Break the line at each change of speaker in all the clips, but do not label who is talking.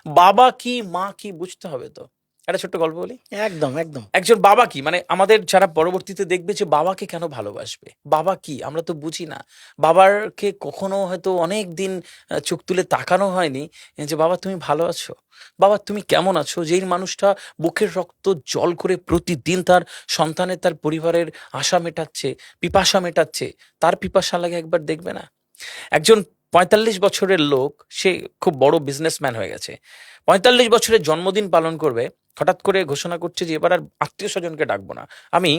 বাবা কি মা কি বুঝতে হবে তো। একটা ছোট্ট গল্প বলি।
একদম একদম।
একজন বাবা কি মানে আমাদের যারা পরবর্তীতে দেখবে যে বাবাকে কেন ভালোবাসবে, বাবা কি আমরা তো বুঝি না। বাবারকে কখনো হয়তো অনেক দিন চোখ তুলে তাকানো হয়নি যে বাবা তুমি ভালো আছো, বাবা তুমি কেমন আছো। যেই মানুষটা বুকের রক্ত জল করে প্রতিদিন তার সন্তানের তার পরিবারের আশা মেটাচ্ছে, পিপাসা মেটাচ্ছে, তার পিপাসা লাগে একবার দেখবে না। একজন ৪৫ বছরের লোক, সে খুব বড় বিজনেসম্যান হয়ে গেছে, ৪৫ বছরের জন্মদিন পালন করবে, হঠাৎ করে ঘোষণা করছে যে এবার আর আত্মীয় স্বজনকে ডাকবো না, আমি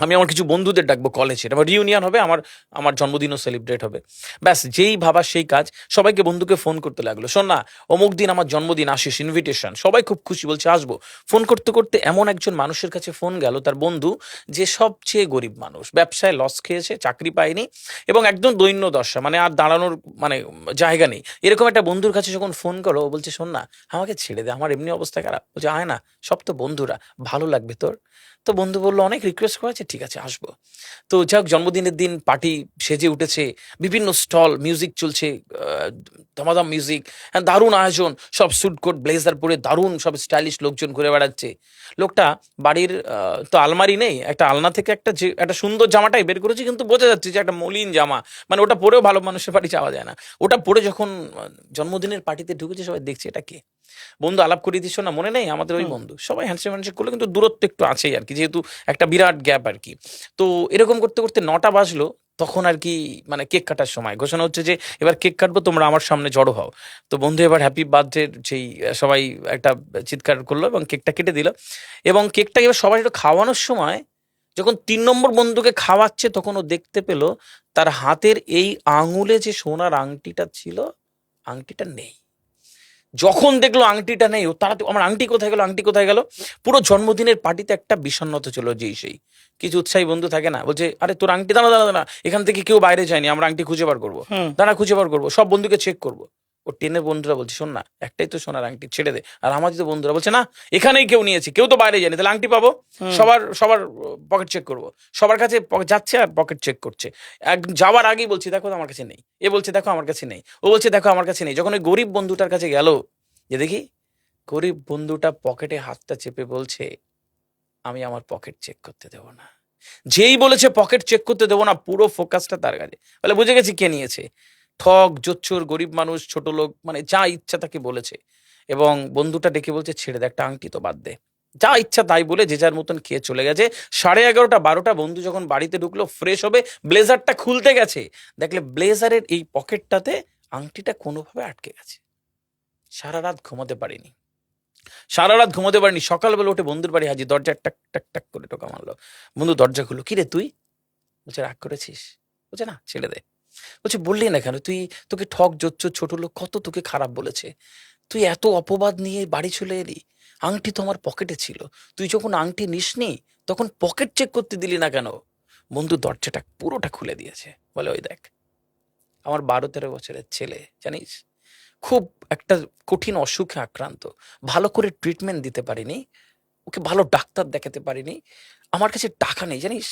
আমি আমার কিছু বন্ধুদের ডাকবো কলেজের, আমার রিউনিয়ন হবে, আমার আমার জন্মদিনও সেলিব্রেট হবে। ব্যাস যেই ভাবা সেই কাজ, সবাইকে বন্ধুকে ফোন করতে লাগলো, শোন না অমুক দিন আমার জন্মদিন, আসিস, ইনভিটেশন। সবাই খুব খুশি, বলছে আসবো। ফোন করতে করতে এমন একজন মানুষের কাছে ফোন গেল, তার বন্ধু, যে সবচেয়ে গরিব মানুষ, ব্যবসায় লস খেয়েছে, চাকরি পায়নি এবং একদম দৈন্য দশা, মানে আর দাঁড়ানোর মানে জায়গা নেই, এরকম একটা বন্ধুর কাছে যখন ফোন করো, ও বলছে শোন না আমাকে ছেড়ে দে, আমার এমনি অবস্থা খারাপ। বলছে আয় না, সব তো বন্ধুরা, ভালো লাগবে তোর। তো বন্ধু বললো অনেক রিকোয়েস্ট করেছে, ঠিক আছে আসবো। তো যাই হোক, জন্মদিনের দিন পার্টি সেজে উঠেছে, বিভিন্ন স্টল, মিউজিক চলছে, ধমাধম মিউজিক, হ্যাঁ দারুণ আয়োজন, সব স্যুট কোট ব্লেজার পরে দারুণ সব স্টাইলিশ লোকজন ঘুরে বেড়াচ্ছে। লোকটা বাড়ির তো আলমারি নেই, একটা আলনা থেকে একটা যে একটা সুন্দর জামাটাই বের করেছে, কিন্তু বোঝা যাচ্ছে যে একটা মলিন জামা, মানে ওটা পরেও ভালো মানুষের বাড়ি যাওয়া যায় না। ওটা পরে যখন জন্মদিনের পার্টিতে ঢুকেছে, সবাই দেখছে এটা কে। বন্ধু আলাপ করিয়ে দিচ্ছ না, মনে নেই আমাদের ওই
হুম।
বন্ধু, সবাই হ্যান্ডশেক হ্যান্ডশেক করলো, কিন্তু দূরত্ব একটু আছেই আর কি, যেহেতু একটা বিরাট গ্যাপ আর কি। তো এরকম করতে করতে ৯টা বাজলো, তখন আর কি মানে কেক কাটার সময় ঘোষণা হচ্ছে যে এবার কেক কাটবো, তোমরা আমার সামনে জড়ো হও। তো বন্ধু এবার হ্যাপি বার্থডে যেই সবাই একটা চিৎকার করলো এবং কেকটা কেটে দিল। এবং কেকটা এবার সবাই একটু খাওয়ানোর সময় যখন ৩ নম্বর বন্ধুকে খাওয়াচ্ছে, তখন ও দেখতে পেল তার হাতের এই আঙুলে যে সোনার আংটিটা ছিল, আংটিটা নেই। যখন দেখলো আংটিটা নেই, ও তারা আমার আংটি কোথায় গেল, আংটি কোথায় গেল। পুরো জন্মদিনের পার্টিতে একটা বিষণ্ণতা ছিল, যেই সেই কিছু উৎসাহী বন্ধু থাকে না, বলছে আরে তোর আংটি, দাঁড়া দাঁড়া দাঁড়া, এখান থেকে কেউ বাইরে যায়নি, আমরা আংটি খুঁজে বার করবো,
হুম।
দাঁড়া খুঁজে বার করবো, সব বন্ধুকে চেক করবো। ও টেনের বন্ধুরা বলছে শোন না, একটাই তো সোনার আংটি, ছেড়ে দে। আর আমাদের তো বন্ধুরা বলছে না, এখানেই কেউ নিয়েছে, কেউ তো বাইরে যায়নি, তাহলে আংটি পাবো।
হুম।
সবার সবার পকেট চেক করবো, সবার কাছে যাচ্ছে আর পকেট চেক করছে। যাওয়ার আগেই বলছি দেখো আমার কাছে নেই, এ বলছে দেখো আমার কাছে নেই, ও বলছে দেখো আমার কাছে নেই। যখন ওই গরিব বন্ধুটার কাছে গেল, যে দেখি, গরিব বন্ধুটা পকেটে হাতটা চেপে বলছে আমি আমার পকেট চেক করতে দেবো না। যেই বলেছে পকেট চেক করতে দেবো না, পুরো ফোকাসটা তার কাছে, বলে বুঝে গেছি কে নিয়েছে। ঠক, জোচ্চোর, গরিব মানুষ, ছোট লোক, মানে যা ইচ্ছা তাকে বলেছে। এবং বন্ধুটা ডেকে বলছে ছেড়ে দে, একটা আংটি তো বাদ দে। যা ইচ্ছা তাই বলে যে যার মতন খেয়ে চলে গেছে। 11:30 12টা বন্ধু যখন বাড়িতে ঢুকলো ফ্রেশ হবে, ব্লেজারটা খুলতে গেছে, দেখলে ব্লেজারের এই পকেটটাতে আংটিটা কোনোভাবে আটকে গেছে। সারা রাত ঘুমাতে পারিনি, সারা রাত ঘুমোতে পারিনি। সকালবেলা উঠে বন্ধুর বাড়ি হাজির, দরজা টাক টাক টাক করে টোকা মারলো। বন্ধু দরজা খুললো, কি রে তুই? বলছে রাগ করেছিস? বলছে না ছেড়ে দে। বলছে বললি না কেন? তুই, তোকে ঠক, জোচ্চোর, ছোট লোক কত তোকে খারাপ বলেছে, তুই এত অপবাদ নিয়ে বাড়ি চলে এলি। আংটি তো আমার পকেটে ছিল, তুই যখন আংটি নিসনি তখন পকেট চেক করতে দিলি না কেন? বন্ধু দরজাটা পুরোটা খুলে দিয়েছে, বলে ওই দেখ আমার 12-13 বছরের ছেলে, জানিস খুব একটা কঠিন অসুখে আক্রান্ত, ভালো করে ট্রিটমেন্ট দিতে পারিনি, ওকে ভালো ডাক্তার দেখাতে পারিনি, আমার কাছে টাকা নেই জানিস,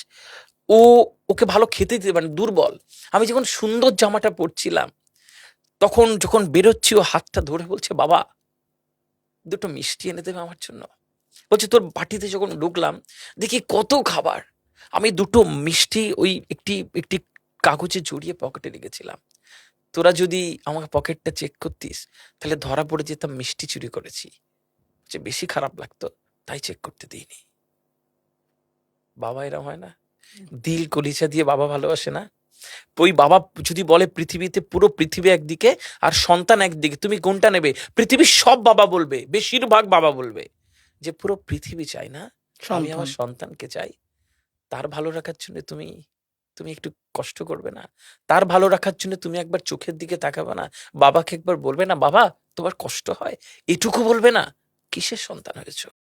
ও ওকে ভালো খেতে দিতে পারেনি, দুর্বল। আমি যখন সুন্দর জামাটা পরছিলাম, তখন যখন বেরোচ্ছি ও হাতটা ধরে বলছে বাবা দুটো মিষ্টি এনে দেবে আমার জন্য। বলছে তোর পার্টিতে যখন ঢুকলাম দেখি কত খাবার, আমি দুটো মিষ্টি ওই একটি একটি কাগজে জড়িয়ে পকেটে রেখেছিলাম, তোরা যদি আমার পকেটটা চেক করতিস তাহলে ধরা পড়ে যেতাম মিষ্টি চুরি করেছি, যে বেশি খারাপ লাগতো তাই চেক করতে দিইনি। বাবা এরম হয় না, দিল কলিজা দিয়ে বাবা ভালোবাসে না। ওই বাবা যদি বলে পৃথিবীতে পুরো পৃথিবী একদিকে আর সন্তান একদিকে, তুমি কোনটা নেবে? পৃথিবীর সব বাবা বলবে, বেশিরভাগ বাবা বলবে যে পুরো পৃথিবী চাই না, আমি
সন্তান।
আমার সন্তানকে চাই। তার ভালো রাখার জন্য তুমি তুমি একটু কষ্ট করবে না? তার ভালো রাখার জন্য তুমি একবার চোখের দিকে তাকাবে না? বাবাকে একবার বলবে না বাবা তোমার কষ্ট হয়? এটুকু বলবে না? কিসের সন্তান হয়েছো?